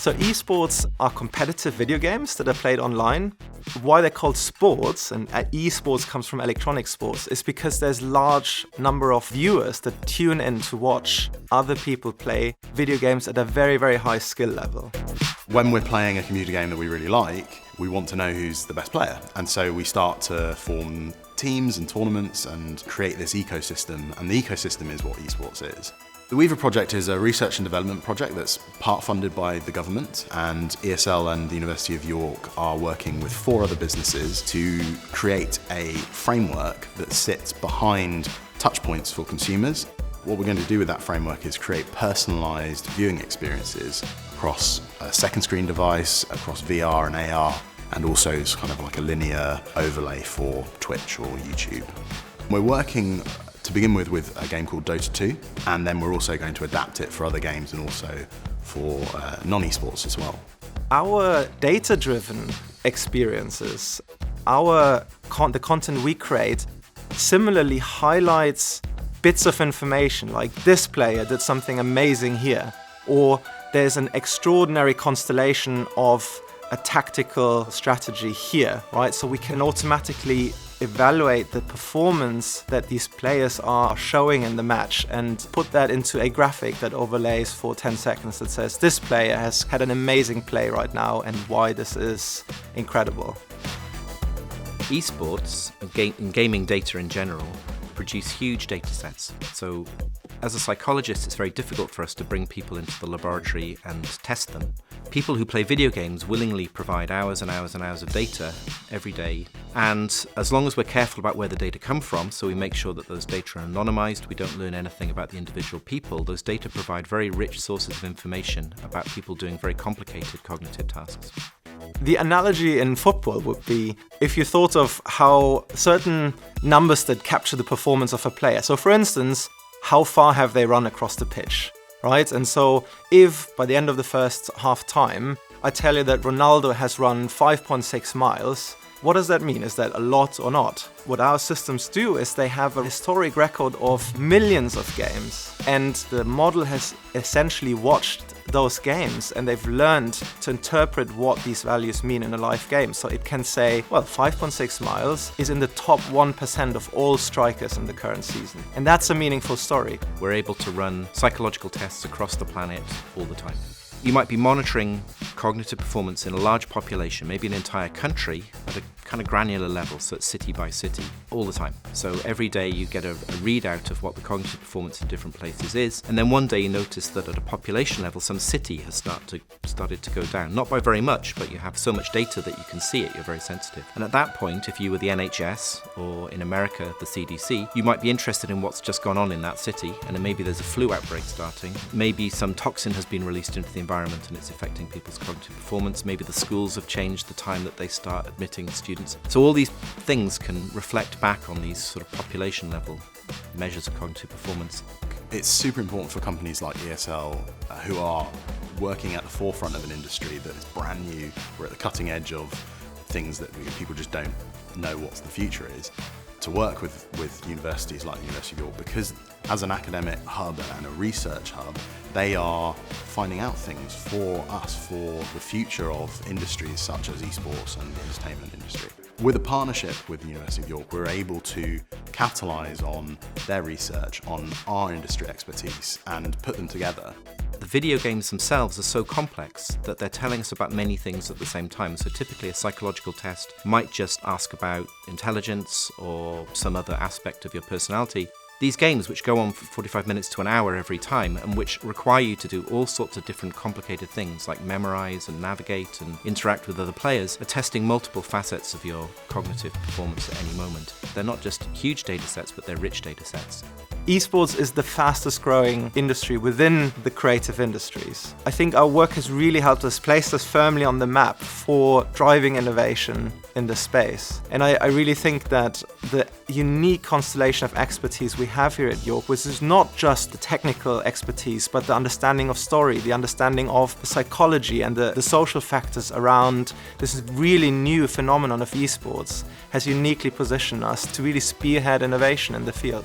So esports are competitive video games that are played online. Why they're called sports, and esports comes from electronic sports, is because there's large number of viewers that tune in to watch other people play video games at a very, very high skill level. When we're playing a computer game that we really like, we want to know who's the best player. And so we start to form teams and tournaments and create this ecosystem, and the ecosystem is what esports is. The Weaver project is a research and development project that's part funded by the government, and ESL and the University of York are working with 4 other businesses to create a framework that sits behind touchpoints for consumers. What we're going to do with that framework is create personalised viewing experiences across a second screen device, across VR and AR, and also it's kind of like a linear overlay for Twitch or YouTube. We're working to begin with a game called Dota 2, and then we're also going to adapt it for other games and also for non-esports as well. Our data-driven experiences, the content we create, similarly highlights bits of information like this player did something amazing here, or there's an extraordinary constellation of a tactical strategy here, right? So we can automatically evaluate the performance that these players are showing in the match and put that into a graphic that overlays for 10 seconds that says this player has had an amazing play right now and why this is incredible. Esports and gaming data in general produce huge data sets. So as a psychologist, it's very difficult for us to bring people into the laboratory and test them. People who play video games willingly provide hours and hours and hours of data every day. And as long as we're careful about where the data come from, so we make sure that those data are anonymized, we don't learn anything about the individual people, those data provide very rich sources of information about people doing very complicated cognitive tasks. The analogy in football would be if you thought of how certain numbers that capture the performance of a player. So for instance, how far have they run across the pitch, right? And so if by the end of the first half time, I tell you that Ronaldo has run 5.6 miles, what does that mean? Is that a lot or not? What our systems do is they have a historic record of millions of games, and the model has essentially watched those games and they've learned to interpret what these values mean in a live game. So it can say, well, 5.6 miles is in the top 1% of all strikers in the current season. And that's a meaningful story. We're able to run psychological tests across the planet all the time. You might be monitoring cognitive performance in a large population, maybe an entire country, at a kind of granular level, so it's city by city, all the time. So every day you get a readout of what the cognitive performance in different places is, and then one day you notice that at a population level, some city has started to go down. Not by very much, but you have so much data that you can see it, you're very sensitive. And at that point, if you were the NHS, or in America, the CDC, you might be interested in what's just gone on in that city, and then maybe there's a flu outbreak starting, maybe some toxin has been released into the environment and it's affecting people's cognitive performance, maybe the schools have changed the time that they start admitting students. So all these things can reflect back on these sort of population level measures of cognitive performance. It's super important for companies like ESL who are working at the forefront of an industry that is brand new. We're at the cutting edge of things that people just don't know what the future is, to work with universities like the University of York, because as an academic hub and a research hub, they are finding out things for us for the future of industries such as esports and the entertainment industry. With a partnership with the University of York, we're able to capitalise on their research, on our industry expertise, and put them together. The video games themselves are so complex that they're telling us about many things at the same time. So typically a psychological test might just ask about intelligence or some other aspect of your personality. These games, which go on for 45 minutes to an hour every time, and which require you to do all sorts of different complicated things like memorize and navigate and interact with other players, are testing multiple facets of your cognitive performance at any moment. They're not just huge data sets, but they're rich data sets. Esports is the fastest growing industry within the creative industries. I think our work has really helped us place us firmly on the map for driving innovation in the space. And I really think that the unique constellation of expertise we have here at York, which is not just the technical expertise, but the understanding of story, the understanding of the psychology and the social factors around this really new phenomenon of esports, has uniquely positioned us to really spearhead innovation in the field.